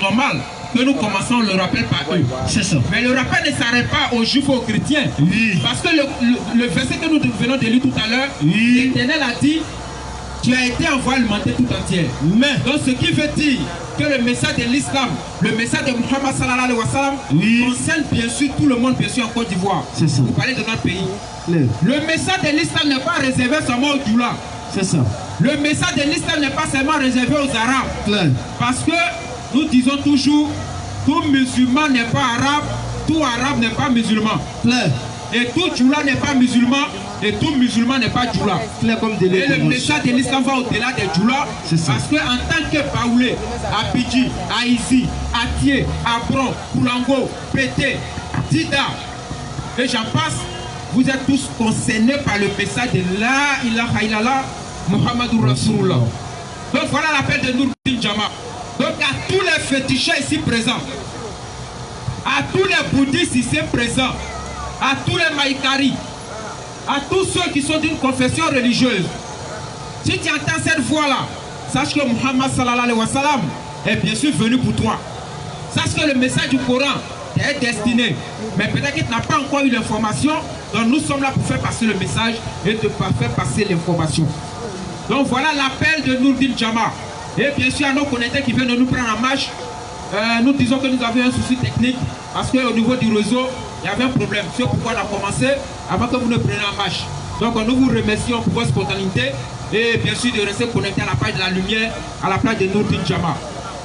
normal que nous commençons le rappel par eux. C'est ça. Mais le rappel ne s'arrête pas aux juifs et aux chrétiens. Oui. Parce que le verset que nous venons de lire tout à l'heure, Oui. l'Éternel a dit, tu as été envoyé à l'humanité tout entière. Mais, Donc ce qui veut dire que le message de l'islam, le message de Muhammad sallallahu alayhi wa sallam, oui. concerne bien sûr tout le monde, bien sûr en Côte d'Ivoire. C'est ça. Vous parlez de notre pays. Le. Le message de l'islam n'est pas réservé seulement aux Djoula. C'est ça. Le message de l'islam n'est pas seulement réservé aux Arabes. Claire. Parce que nous disons toujours, tout musulman n'est pas arabe, tout arabe n'est pas musulman. Claire. Et tout Djoula n'est pas musulman, et tout musulman n'est pas Djoula. Claire comme des Et le message de l'islam va au-delà des Djoula. Parce qu'en tant que Baoulé, Abidji, Aïzi, Atié, Abron, Koulango, Pété, Dida, et j'en passe, vous êtes tous concernés par le message de La ilaha illallah Muhammadur Rasulullah. Donc voilà l'appel de Nourdine Jama. Donc à tous les féticheurs ici présents, à tous les bouddhistes ici présents, à tous les maïkaris, à tous ceux qui sont d'une confession religieuse, si tu entends cette voix-là, sache que Muhammad sallallahu alayhi wa sallam est bien sûr venu pour toi. Sache que le message du Coran est destiné. Mais peut-être que tu n'as pas encore eu l'information. Donc nous sommes là pour faire passer le message et de faire passer l'information. Donc voilà l'appel de Nourdine Jama. Et bien sûr à nos connectés qui viennent de nous prendre en marche. Nous disons que nous avions un souci technique parce qu'au niveau du réseau, il y avait un problème. C'est pourquoi on a commencé avant que vous ne preniez en marche. Donc nous vous remercions pour votre spontanéité et bien sûr de rester connecté à la page de la lumière, à la page de Nourdine Jama.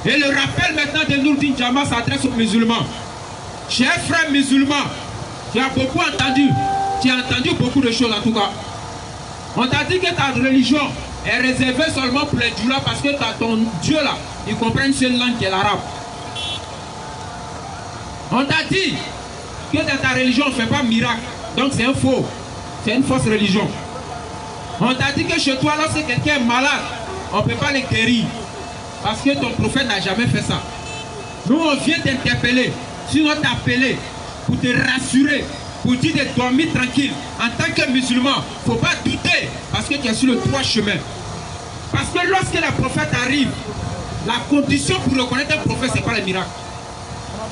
Et le rappel maintenant de Nourdine Jama s'adresse aux musulmans. Chers frères musulmans, tu as beaucoup entendu, tu as entendu beaucoup de choses en tout cas. On t'a dit que ta religion est réservée seulement pour les Djoula parce que ton Dieu là, il comprend une seule langue qui est l'arabe. On t'a dit que dans ta religion on ne fait pas miracle, donc c'est un faux, c'est une fausse religion. On t'a dit que chez toi lorsque quelqu'un est malade, on ne peut pas le guérir parce que ton prophète n'a jamais fait ça. Nous on vient t'interpeller, sinon t'appeler pour te rassurer, pour dire de dormir tranquille. En tant que musulman, il ne faut pas douter parce que tu es sur le droit chemin. Parce que lorsque le prophète arrive, la condition pour reconnaître un prophète, ce n'est pas le miracle.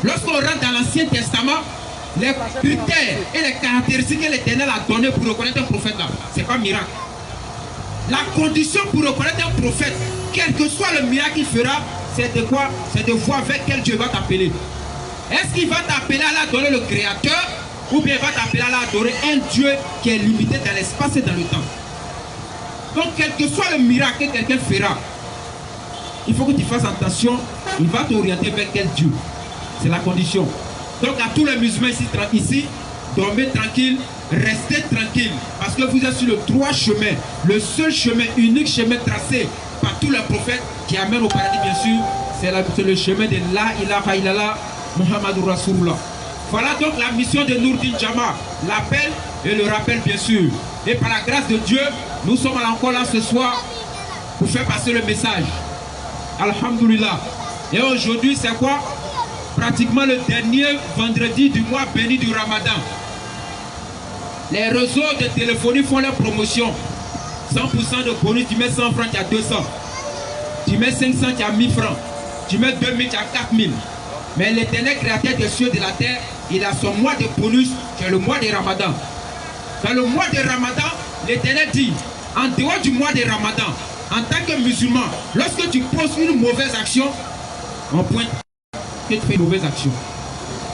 Lorsqu'on rentre dans l'Ancien Testament, les critères et les caractéristiques que l'Éternel a donné pour reconnaître un prophète là, ce n'est pas miracle. La condition pour reconnaître un prophète, quel que soit le miracle qu'il fera, c'est de quoi? C'est de voir vers quel Dieu va t'appeler. Est-ce qu'il va t'appeler à l'adorer le Créateur ou bien il va t'appeler à l'adorer un Dieu qui est limité dans l'espace et dans le temps? Donc quel que soit le miracle que quelqu'un fera, il faut que tu fasses attention, il va t'orienter vers quel Dieu. C'est la condition. Donc à tous les musulmans ici, dormez tranquille, restez tranquille, parce que vous êtes sur le droit chemin, le seul chemin, unique chemin tracé par tous les prophètes qui amènent au paradis bien sûr, c'est le chemin de La ilaha illallah Muhammadur Rasulullah. Voilà donc la mission de Nourdine Jama, l'appel et le rappel bien sûr. Et par la grâce de Dieu, nous sommes encore là ce soir pour faire passer le message. Alhamdulillah. Et aujourd'hui c'est quoi? Pratiquement le dernier vendredi du mois béni du Ramadan. Les réseaux de téléphonie font leur promotion. 100% de bonus, tu mets 100 francs, tu as 200. Tu mets 500, tu as 1000 francs. Tu mets 2000, tu as 4000. Mais l'Éternel créateur des cieux et de la terre, il a son mois de bonus, qui est le mois de Ramadan. Dans le mois de Ramadan, l'Éternel dit, en dehors du mois de Ramadan, en tant que musulman, lorsque tu poses une mauvaise action, on pointe que tu fais une mauvaise action.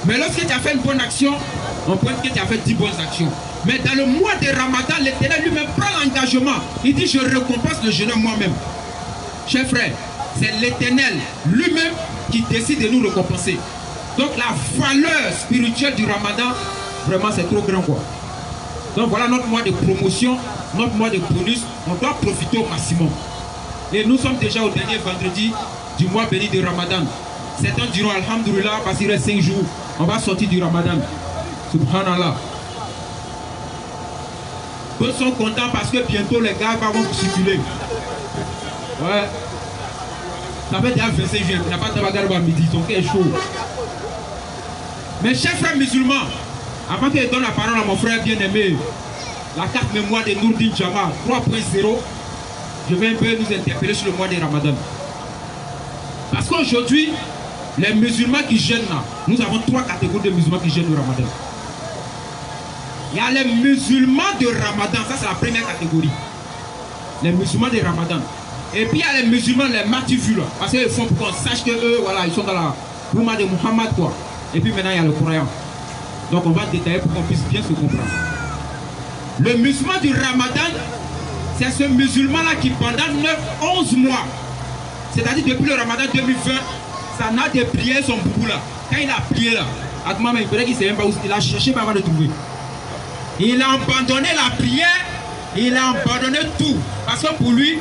Mais lorsque tu as fait une bonne action, on pointe que tu as fait 10 bonnes actions. Mais dans le mois de Ramadan, l'Éternel lui-même prend l'engagement. Il dit, je récompense le jeûne moi-même. Chers frères, c'est l'Éternel lui-même qui décide de nous récompenser. Donc la valeur spirituelle du Ramadan, vraiment c'est trop grand quoi. Donc voilà notre mois de promotion, notre mois de bonus, on doit profiter au maximum. Et nous sommes déjà au dernier vendredi du mois béni de Ramadan. Certains diront Alhamdulillah parce qu'il reste 5 jours, on va sortir du Ramadan. Subhanallah. D'autres sont contents parce que bientôt les gars vont circuler. Ouais. Ça fait déjà 25 juillet, il n'y a pas de bagarre à midi, son cœur est chaud. Mes chers frères musulmans, avant que je donne la parole à mon frère bien-aimé, la carte mémoire de Nourdine Jama 3.0, je vais un peu nous interpeller sur le mois de Ramadan. Parce qu'aujourd'hui, Les musulmans qui jeûnent là, nous avons 3 catégories de musulmans qui jeûnent le Ramadan. Il y a les musulmans de Ramadan, ça c'est la première catégorie. Les musulmans de Ramadan. Et puis il y a les musulmans, les martyrs, parce qu'ils font pour qu'on sache que eux, voilà, ils sont dans la Rouma de Muhammad, quoi. Et puis maintenant il y a le Coran. Donc on va détailler pour qu'on puisse bien se comprendre. Le musulman du Ramadan, c'est ce musulman-là qui pendant 11 mois, c'est-à-dire depuis le Ramadan 2020, ça n'a de prier son boubou là. Quand il a prié là, à tout moment, il paraît qu'il ne sait même pas où il a cherché avant de trouver. Il a abandonné la prière, il a abandonné tout. Parce que pour lui,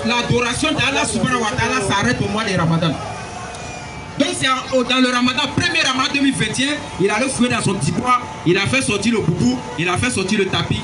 l'adoration d'Allah subhanahu wa ta'ala s'arrête au mois de Ramadan. Donc c'est dans le Ramadan, premier Ramadan 2021, il a le fouet dans son petit poids, il a fait sortir le boubou, il a fait sortir le tapis.